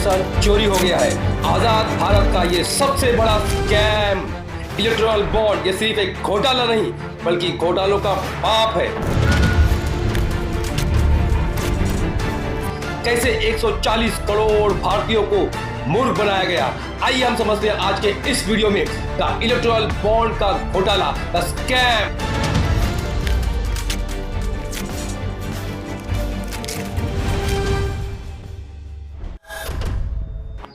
पैसा चोरी हो गया है। आजाद भारत का ये सबसे बड़ा स्कैम इलेक्टोरल बॉन्ड ये सिर्फ एक घोटाला नहीं बल्कि घोटालों का बाप है। कैसे 140 करोड़ भारतीयों को मूर्ख बनाया गया, आइए हम समझते हैं आज के इस वीडियो में द इलेक्टोरल बॉन्ड का घोटाला, द स्कैम।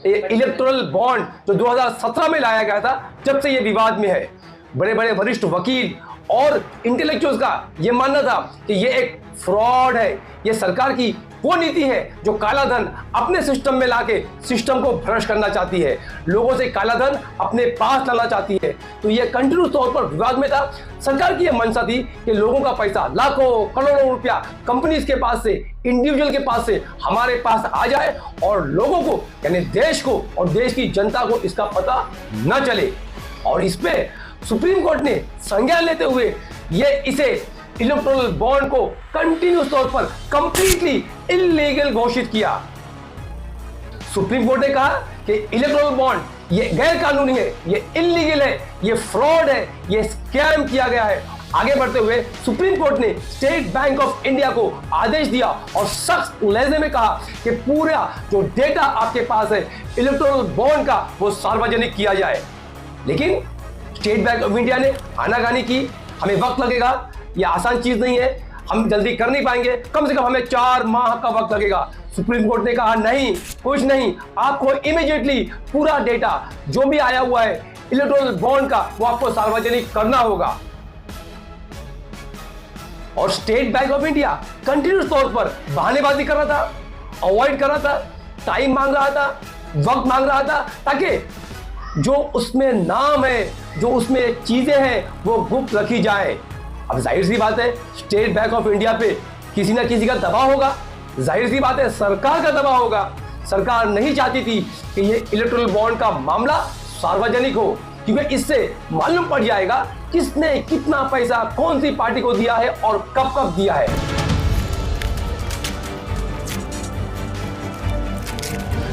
इलेक्टोरल बॉन्ड जो 2017 में लाया गया था, जब से ये विवाद में है। बड़े बड़े वरिष्ठ वकील और इंटेलेक्चुअल्स का ये मानना था कि ये एक फ्रॉड है, ये सरकार की वो नीति है जो काला धन अपने सिस्टम में लाके सिस्टम को भ्रष्ट करना चाहती है, लोगों से काला धन अपने पास लाना चाहती है। तो ये कंटिन्यूस तौर पर विवाद में था। सरकार की यह मंशा थी कि लोगों का पैसा लाखों करोड़ों रुपया कंपनीज के पास से, इंडिविजुअल के पास से हमारे पास आ जाए और लोगों को यानी देश को और देश की जनता को इसका पता न चले। और इस पे सुप्रीम कोर्ट ने संज्ञान लेते हुए इसे इलेक्टोरल बॉन्ड को कंटिन्यूस तौर पर कंप्लीटली इल्लीगल घोषित किया। सुप्रीम कोर्ट ने कहा कि इलेक्टोरल बॉन्ड ये गैर कानूनी है, ये इल्लीगल है, ये फ्रॉड है, ये स्कैम किया गया है। आगे बढ़ते हुए सुप्रीम कोर्ट ने स्टेट बैंक ऑफ इंडिया को आदेश दिया और सख्त लहजे में कहा कि पूरा जो डेटा आपके पास है इलेक्टोरल बॉन्ड का वो सार्वजनिक किया जाए। लेकिन स्टेट बैंक ऑफ इंडिया ने आनाकानी की, हमें वक्त लगेगा, यह आसान चीज नहीं है, हम जल्दी कर नहीं पाएंगे, कम से कम हमें 4 माह का वक्त लगेगा। सुप्रीम कोर्ट ने कहा नहीं, कुछ नहीं, आपको इमीडिएटली पूरा डेटा जो भी आया हुआ है इलेक्टोरल बॉन्ड का वो आपको सार्वजनिक करना होगा। और state bank of India continuous तौर पर बहानेबाजी कर रहा था, अवॉइड कर रहा था, टाइम मांग रहा था, वक्त मांग रहा था, ताकि जो उसमें नाम है, जो उसमें चीजें हैं वो गुप्त रखी जाए। अब जाहिर सी बात है स्टेट बैंक ऑफ इंडिया पे किसी ना किसी का दबाव होगा, जाहिर सी बात है सरकार का दबाव होगा। सरकार नहीं चाहती थी कि ये इलेक्टोरल बॉन्ड का मामला सार्वजनिक हो, क्योंकि इससे मालूम पड़ जाएगा किसने कितना पैसा कौन सी पार्टी को दिया है और कब कब दिया है।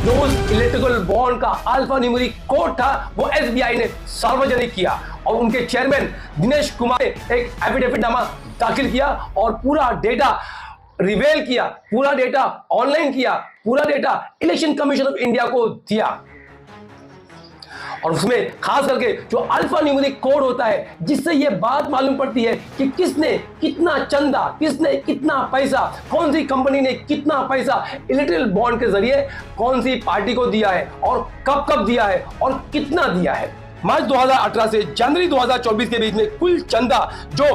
जो उस इलेक्टोरल बॉन्ड का अल्फा न्यूमेरिक कोड था वो एसबीआई ने सार्वजनिक किया और उनके चेयरमैन दिनेश कुमार ने एक एफिडेविटनामा दाखिल किया और पूरा डेटा रिवील किया, पूरा डेटा ऑनलाइन किया, पूरा data election commission of India को दिया। और उसमें खास करके जो अल्फा न्यूमेरिक कोड होता है जिससे यह बात मालूम पड़ती है कि किसने कितना चंदा, किसने कितना पैसा, कौन सी कंपनी ने कितना पैसा इलेक्टोरल बॉन्ड के जरिए कौन सी पार्टी को दिया है और कब कब दिया है और कितना दिया है। मार्च 2018 से जनवरी 2024 के बीच में कुल चंदा जो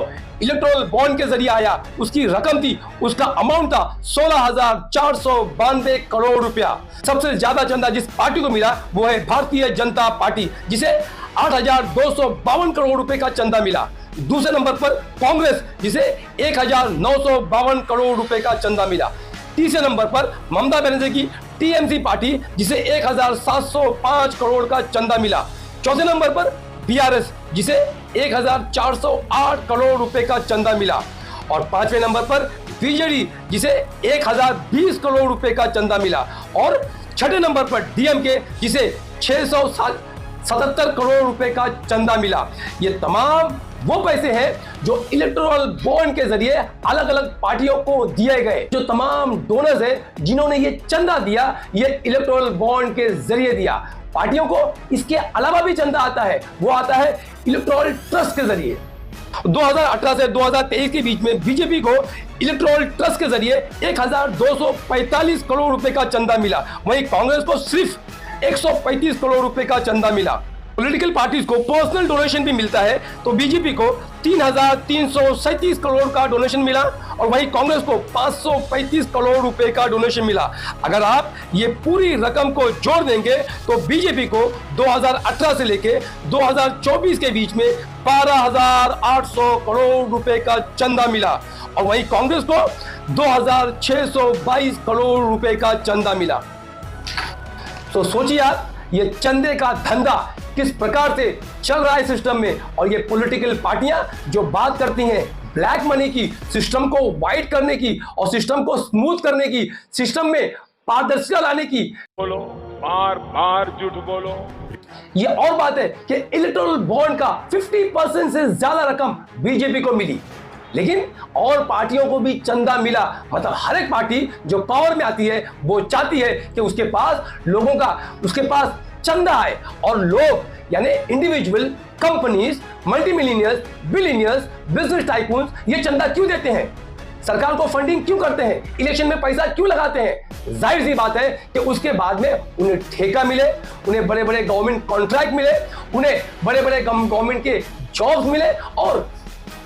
इलेक्टोरल बॉन्ड के जरिए आया उसकी रकम थी, उसका अमाउंट था 16,492 करोड़ रुपया। सबसे ज्यादा चंदा जिस पार्टी को मिला वो है भारतीय जनता पार्टी, जिसे 8,252 करोड़ रुपए का चंदा मिला। दूसरे नंबर पर कांग्रेस, जिसे 1,952 करोड़ रुपए का चंदा मिला। तीसरे नंबर पर ममता बनर्जी की टीएमसी पार्टी, जिसे 1,705 करोड़ का चंदा मिला। चौथे नंबर पर बीआरएस, जिसे 1,408 करोड़ रुपए का चंदा मिला। और पांचवें नंबर पर बीजेडी, जिसे 1,020 करोड़ रुपए का चंदा मिला। और छठे नंबर पर डीएमके, जिसे 677 करोड़ रुपए का चंदा मिला। ये तमाम वो पैसे हैं जो इलेक्टोरल बॉन्ड के जरिए अलग अलग पार्टियों को दिए गए। जो तमाम डोनर्स हैं जिन्होंने ये चंदा दिया, ये इलेक्टोरल बॉन्ड के जरिए दिया। पार्टियों को इसके अलावा भी चंदा आता है, वो आता है इलेक्टोरल ट्रस्ट के जरिए। 2018 से 2023 के बीच में बीजेपी को इलेक्टोरल ट्रस्ट के जरिए 1,245 करोड़ रुपए का चंदा मिला। वहीं कांग्रेस को सिर्फ 135 करोड़ रुपए का चंदा मिला। पॉलिटिकल पार्टीज को पर्सनल डोनेशन भी मिलता है, तो बीजेपी को 3,337 करोड़ का डोनेशन मिला और वहीं कांग्रेस को 535 करोड़ रुपए का डोनेशन मिला। अगर आप ये पूरी रकम को जोड़ देंगे तो बीजेपी को 2018 से लेके 2024 के बीच में 12,800 करोड़ रुपए का चंदा मिला और वहीं कांग्रेस को 2,622 करोड़ रुपए का चंदा मिला। तो सोचिए आप, ये चंदे का धंधा किस प्रकार से चल रहा है सिस्टम में। और ये पॉलिटिकल पार्टियां जो बात करती हैं ब्लैक मनी की, सिस्टम को वाइट करने की और सिस्टम को स्मूथ करने की, सिस्टम में पारदर्शिता लाने की, बोलो बार बार झूठ बोलो। ये और बात है कि इलेक्टोरल बॉन्ड का 50% से ज्यादा रकम बीजेपी को मिली, लेकिन और पार्टियों को भी चंदा मिला। मतलब हर एक पार्टी जो पावर में आती है वो चाहती है कि उसके पास चंदा आए, और लोग यानी individual, companies, multimillionaires, billionaires, business tycoons ये चंदा क्यों देते हैं? सरकार को फंडिंग क्यों करते हैं? इलेक्शन में पैसा क्यों लगाते हैं? जाहिर सी बात है कि उसके बाद में उन्हें ठेका मिले, उन्हें बड़े बड़े गवर्नमेंट कॉन्ट्रैक्ट मिले, उन्हें बड़े बड़े गवर्नमेंट के जॉब्स मिले, और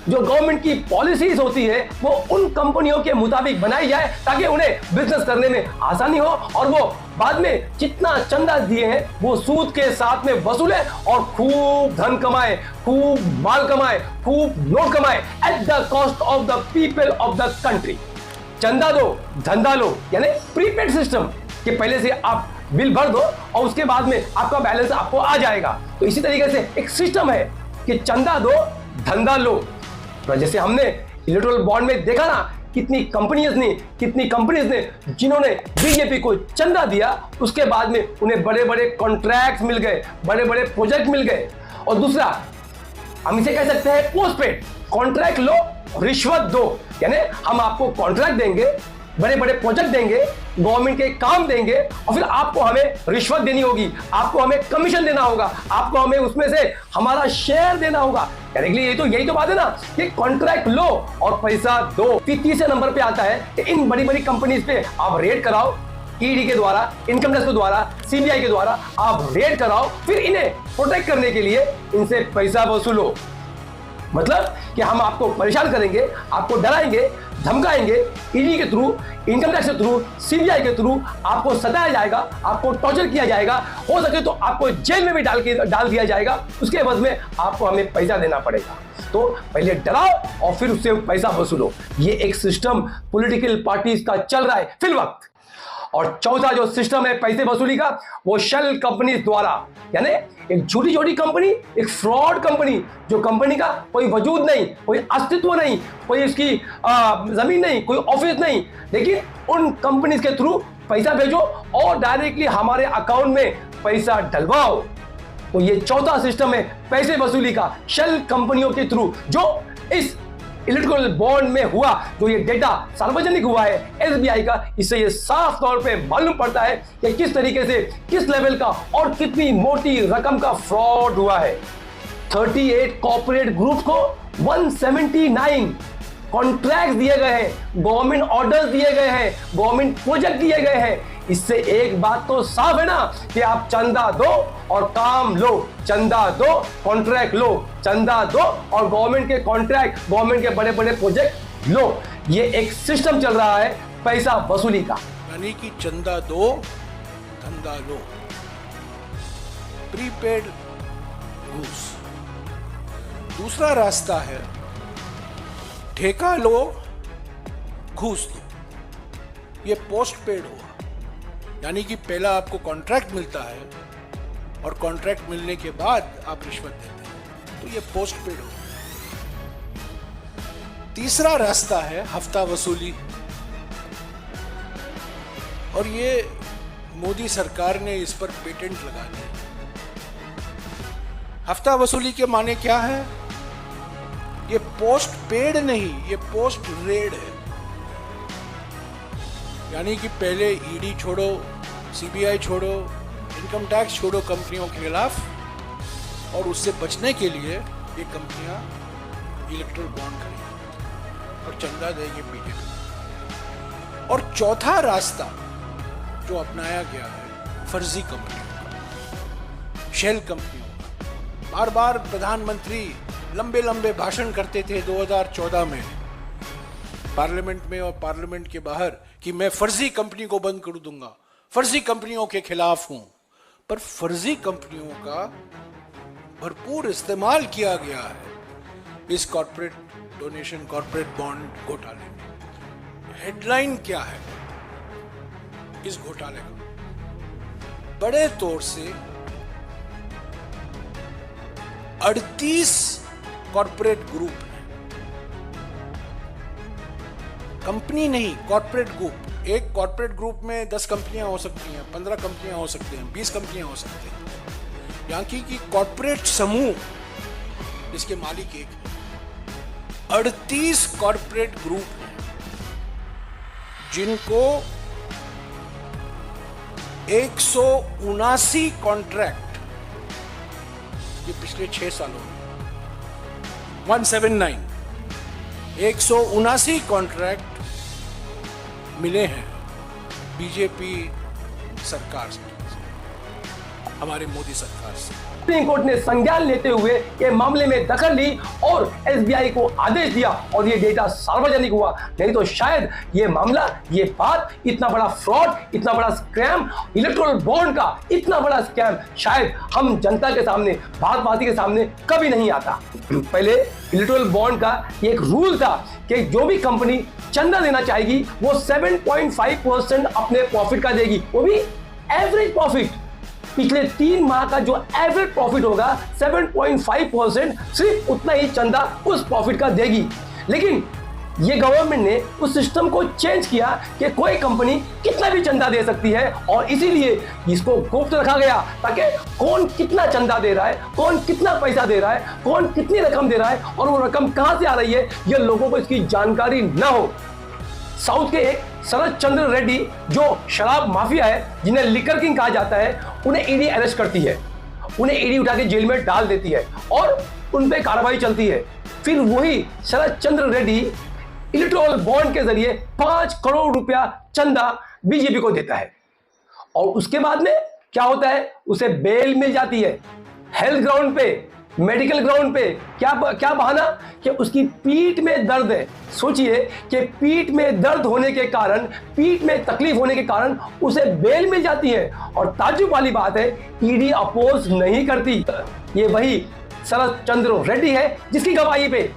जो गवर्नमेंट की पॉलिसीज होती है वो उन कंपनियों के मुताबिक बनाई जाए ताकि उन्हें बिजनेस करने में आसानी हो, और वो बाद में जितना चंदा दिए हैं वो सूद के साथ में वसूले और खूब धन कमाए, खूब माल कमाए, खूब नोट कमाए at the cost of the people of the country. चंदा दो धंधा लो, यानी प्रीपेड सिस्टम कि पहले से आप बिल भर दो और उसके बाद में आपका बैलेंस आपको आ जाएगा। तो इसी तरीके से एक सिस्टम है कि चंदा दो धंधा लो। तो जैसे हमने इलेक्टोरल बॉन्ड में देखा ना, कितनी कंपनीज ने जिन्होंने बीजेपी को चंदा दिया, उसके बाद में उन्हें बड़े बड़े कॉन्ट्रैक्ट मिल गए, बड़े बड़े प्रोजेक्ट मिल गए। और दूसरा हम इसे कह सकते हैं पोस्टपेड, कॉन्ट्रैक्ट लो रिश्वत दो, यानी हम आपको कॉन्ट्रैक्ट देंगे, बड़े बड़े प्रोजेक्ट देंगे, गवर्नमेंट के काम देंगे, और फिर आपको हमें रिश्वत देनी होगी, आपको हमें कमीशन देना होगा, आपको हमें उसमें से हमारा शेयर देना होगा। यानी कि यही तो बात है ना कि कॉन्ट्रैक्ट लो और पैसा दो। तीसरे नंबर पे आता है कि इन बड़ी बड़ी कंपनीज पे आप रेड कराओ, ईडी के द्वारा, इनकम टैक्स के द्वारा, सीबीआई के द्वारा आप रेड कराओ, फिर इन्हें प्रोटेक्ट करने के लिए इनसे पैसा वसूलो। मतलब कि हम आपको परेशान करेंगे, आपको डराएंगे, धमकाएंगे, ईडी के थ्रू, इनकम टैक्स के थ्रू, सीबीआई के थ्रू आपको सताया जाएगा, आपको टॉर्चर किया जाएगा, हो सके तो आपको जेल में भी डाल दिया जाएगा। उसके एवज में आपको हमें पैसा देना पड़ेगा। तो पहले डराओ और फिर उससे पैसा वसूलो। ये एक सिस्टम पॉलिटिकल पार्टीज का चल रहा है फिल वक्त। और चौथा जो सिस्टम है पैसे वसूली का, वो शेल कंपनी द्वारा, यानी एक छोटी छोटी कंपनी, एक फ्रॉड कंपनी, जो कंपनी का कोई वजूद नहीं, कोई अस्तित्व नहीं, कोई इसकी जमीन नहीं, कोई ऑफिस नहीं, लेकिन उन कंपनीज के थ्रू पैसा भेजो और डायरेक्टली हमारे अकाउंट में पैसा डलवाओ। तो ये चौथा सिस्टम है पैसे वसूली का, शेल कंपनियों के थ्रू, जो इस इलेक्ट्रोल बॉन्ड में हुआ। जो ये डेटा सार्वजनिक हुआ है एसबीआई का, इससे ये साफ तौर पे मालूम पड़ता है कि किस तरीके से, किस लेवल का और कितनी मोटी रकम का फ्रॉड हुआ है। 38 कॉर्पोरेट ग्रुप को 179 कॉन्ट्रैक्ट दिए गए हैं, गवर्नमेंट ऑर्डर्स दिए गए हैं, गवर्नमेंट प्रोजेक्ट दिए गए हैं। इससे एक बात तो साफ है ना कि आप चंदा दो और काम लो, चंदा दो कॉन्ट्रैक्ट लो, चंदा दो और गवर्नमेंट के कॉन्ट्रैक्ट, गवर्नमेंट के बड़े बड़े प्रोजेक्ट लो। ये एक सिस्टम चल रहा है पैसा वसूली का, यानी कि चंदा दो धंधा लो, प्रीपेड घूस। दूसरा रास्ता है ठेका लो घूस दो। ये पोस्ट पेड हुआ, यानी कि पहला आपको कॉन्ट्रैक्ट मिलता है और कॉन्ट्रैक्ट मिलने के बाद आप रिश्वत देते हैं, तो ये पोस्ट पेड हुआ। तीसरा रास्ता है हफ्ता वसूली, और ये मोदी सरकार ने इस पर पेटेंट लगा दिया। हफ्ता वसूली के माने क्या है? ये पोस्ट पेड नहीं, ये पोस्ट रेड है। यानी कि पहले ईडी छोड़ो, सीबीआई छोड़ो, इनकम टैक्स छोड़ो कंपनियों के खिलाफ, और उससे बचने के लिए ये कंपनियां इलेक्ट्रल बॉन्ड खरीदेंगी और चंदा देंगे बीजेपी। और चौथा रास्ता जो अपनाया गया है फर्जी कंपनियों का, शेल कंपनियों का। बार बार प्रधानमंत्री लंबे लंबे भाषण करते थे 2014 में पार्लियामेंट में और पार्लियामेंट के बाहर कि मैं फर्जी कंपनी को बंद कर दूंगा, फर्जी कंपनियों के खिलाफ हूं। पर फर्जी कंपनियों का भरपूर इस्तेमाल किया गया है इस कॉर्पोरेट डोनेशन, कॉर्पोरेट बॉन्ड घोटाले में। हेडलाइन क्या है इस घोटाले का? बड़े तौर से 38 कॉर्पोरेट ग्रुप हैं, कंपनी नहीं, कॉर्पोरेट ग्रुप। एक कॉर्पोरेट ग्रुप में 10 कंपनियां हो सकती हैं, 15 कंपनियां हो सकती हैं, 20 कंपनियां हो सकती हैं। यहाँ की कॉर्पोरेट समूह जिसके मालिक एक है, 38 कॉर्पोरेट ग्रुप हैं जिनको 179 कॉन्ट्रैक्ट ये पिछले 6 सालों में 179 कॉन्ट्रैक्ट मिले हैं बीजेपी सरकार से, हमारे मोदी सरकार से। सुप्रीम कोर्ट ने संज्ञान लेते हुए ये मामले में दखल ली और एसबीआई को आदेश दिया और ये डेटा सार्वजनिक हुआ। नहीं तो शायद ये मामला, ये बात, इतना बड़ा फ्रॉड, इतना बड़ा स्कैम, इलेक्टोरल बॉन्ड का इतना बड़ा स्कैम शायद हम जनता के सामने, भारतवासी के सामने कभी नहीं आता। पहले इलेक्टोरल बॉन्ड का एक रूल था कि जो भी कंपनी चंदा देना चाहेगी वो 7.5% अपने प्रॉफिट का देगी, वो भी एवरेज प्रॉफिट। पिछले 3 माह का जो एवरेज प्रॉफिट होगा 7.5%, सिर्फ उतना ही चंदा उस प्रॉफिट का देगी। लेकिन ये गवर्नमेंट ने उस सिस्टम को चेंज किया कि कोई कंपनी कितना भी चंदा दे सकती है और इसीलिए इसको गुप्त रखा गया ताकि कौन कितना चंदा दे रहा है, कौन कितना पैसा दे रहा है, कौन कितनी रकम दे रहा है और वो रकम कहां से आ रही है, ये लोगों को इसकी जानकारी ना हो। साउथ के एक शरद चंद्र रेड्डी जो शराब माफिया है, जिन्हें लिकर किंग कहा जाता है, उन्हें ईडी अरेस्ट करती है, उन्हें ईडी उठा के जेल में डाल देती है और उन पे कार्रवाई चलती है। फिर वही शरद चंद्र रेड्डी इलेक्टोरल बॉन्ड के जरिए 5 करोड़ रुपया चंदा बीजेपी को देता है और उसके बाद में क्या होता है, उसे बेल मिल जाती है। हेल्थ ग्राउंड पे, मेडिकल ग्राउंड पे क्या बहाना कि उसकी पीठ में दर्द है। सोचिए कि पीठ में दर्द होने के कारण, पीठ में तकलीफ होने के कारण उसे बेल मिल जाती है और ताज्जुब वाली बात है, ईडी अपोज नहीं करती। ये वही शरद चंद्र रेड्डी है जिसकी गवाही पे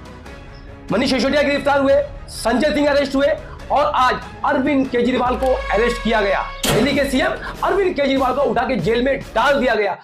मनीष सिसोदिया गिरफ्तार हुए, संजय सिंह अरेस्ट हुए और आज अरविंद केजरीवाल को अरेस्ट किया गया। दिल्ली के सीएम अरविंद केजरीवाल को उठा के जेल में डाल दिया गया।